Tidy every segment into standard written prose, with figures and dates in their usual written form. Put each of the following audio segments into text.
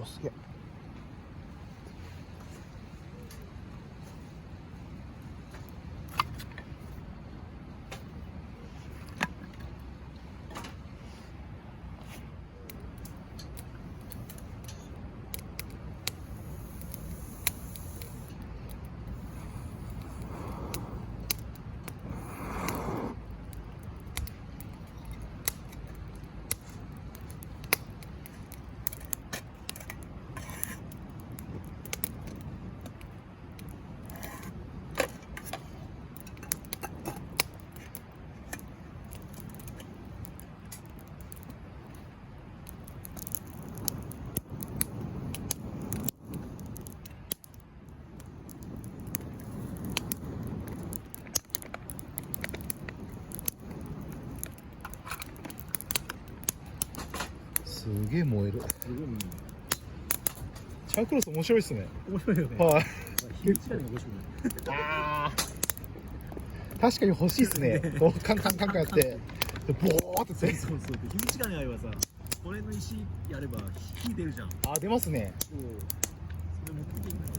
おすげえ。すげえ燃える。すごいチャークロス面白いっすね。面白いよね。はい。火打ち金が面白い。ああ。確かに欲しいっすね。こうカンカンカンカンやって、でボーってそうて。そうそう。で火打ち金あればさ、これの石やれば火出るじゃん。あー出ますね。そう。それ持ってきていいんだよ。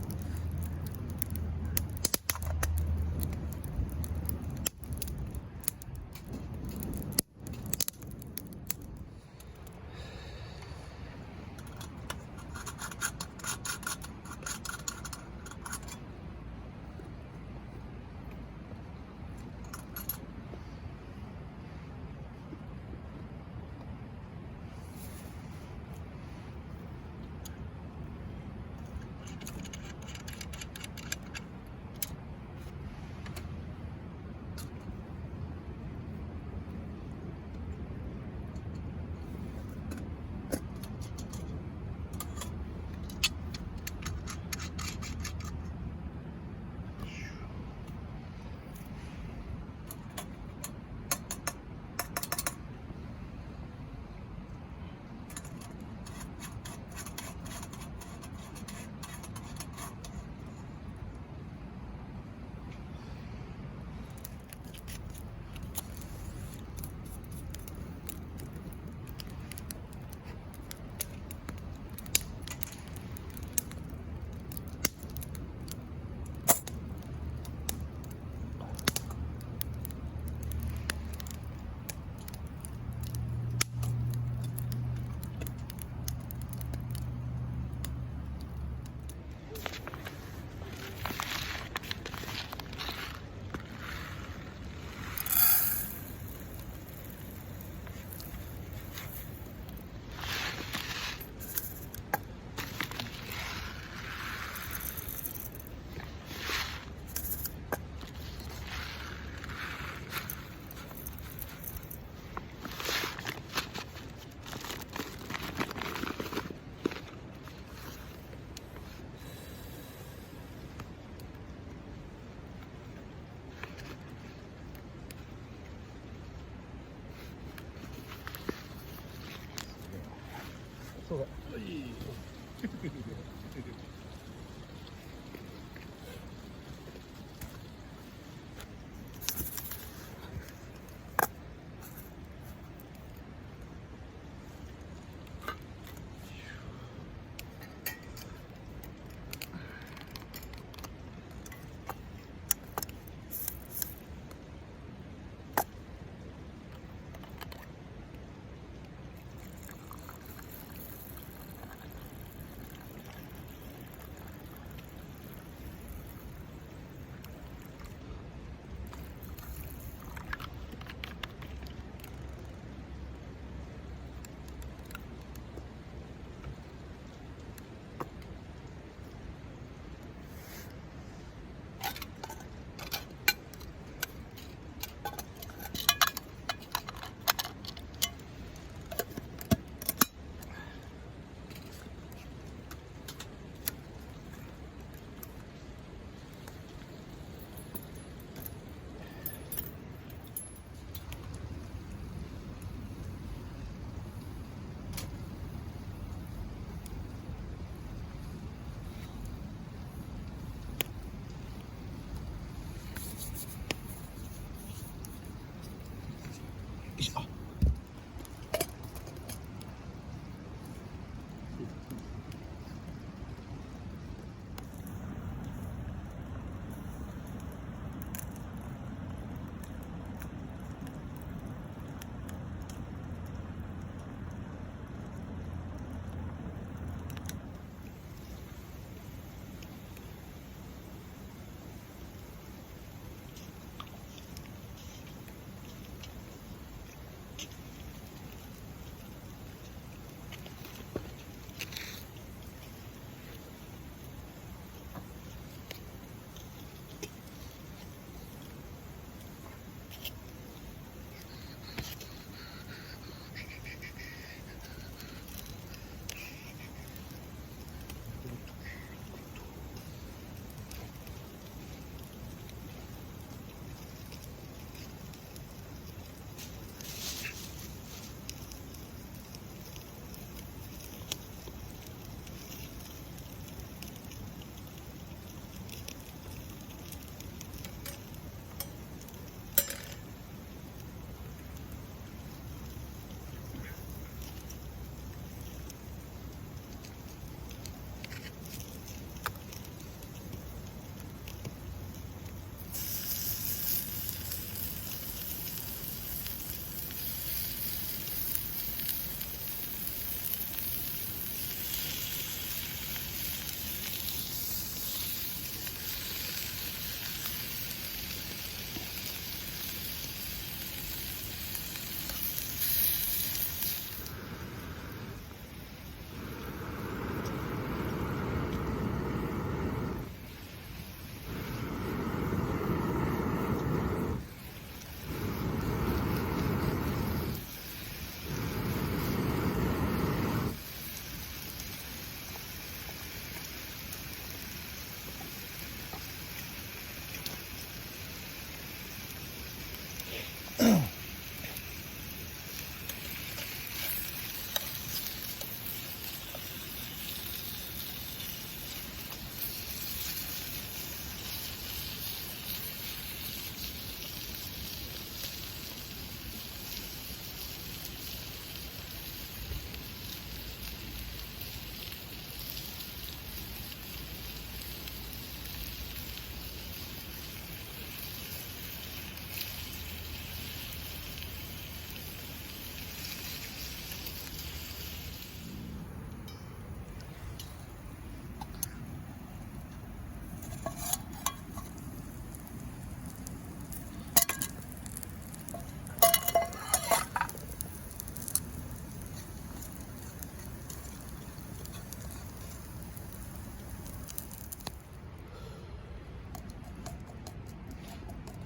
そうだ。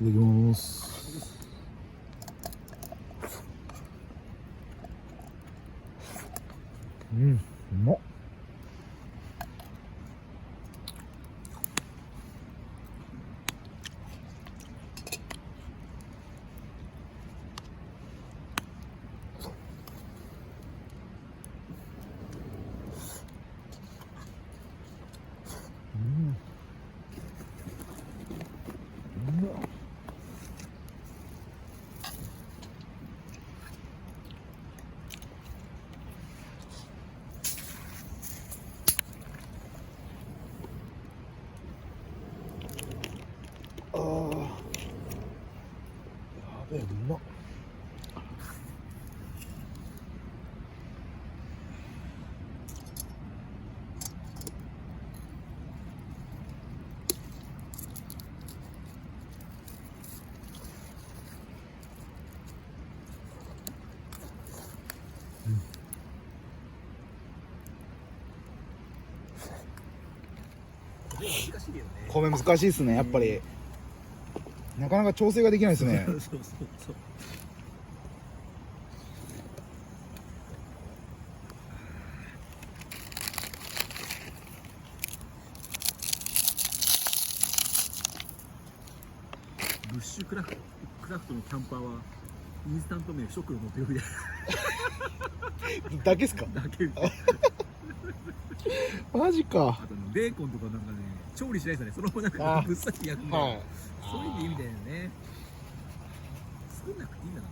ただきます。うん、うまっ。ああ、やべえ、うまっ。難しいよね。米難しいですね、やっぱり。なかなか調整ができないですね。そうそうそう。ブッシュクラフトのキャンパーはインスタント麺食の持ってくるだけっすか？だけマジか。あとベーコンとかなんかね調理しないですよね。そのままなんかあぶっ刺して焼くんだよ、はい。そういう意味だよね。作んなくていいんだな。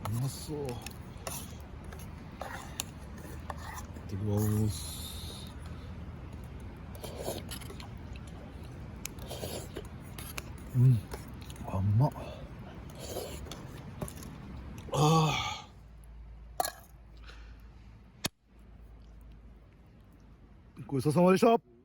うまそう。いただきます。うん、あ、うまっ。ああ、ごちそうさまでした。